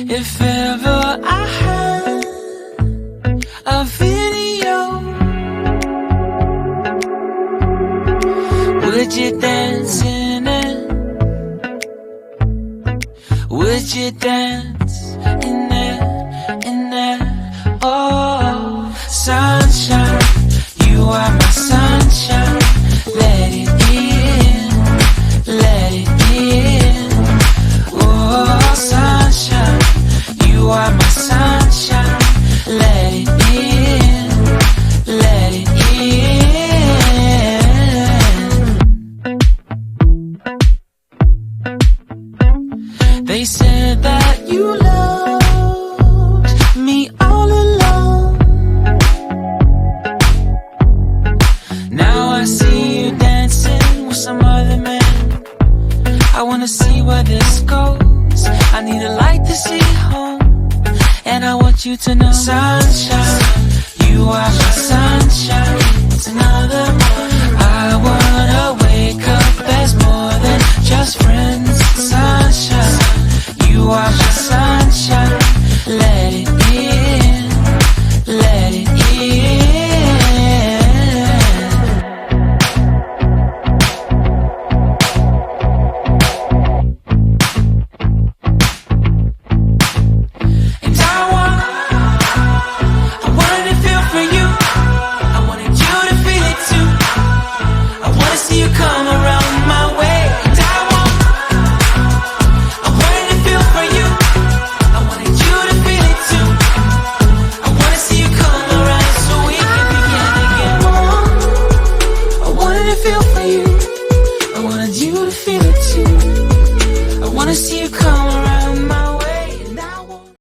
If ever I had a video, would you dance in it? Would you dance in it, in it? Oh, sunshine, you are my sunshine. Let it in, let it in. Oh, sunshine, you are my sunshine. Let it in, let it in. They said that you loved me all along. Now I see you dancing with some other man. I wanna see where this goes. I need a light to see home, and I want you to know, sunshine, you are my sunshine. It's another morning. I wanna wake up as more than just friends. Sunshine, you are my sunshine. Let it in, let it in. And I wanted to feel for you. I wanted you to feel it too. I wanna see you come around my way. And I wanted to feel for you. I wanted you to feel it too. I wanna see you come around so we can begin again. I wanted to feel for you. I wanted you to feel it too. I wanna see you come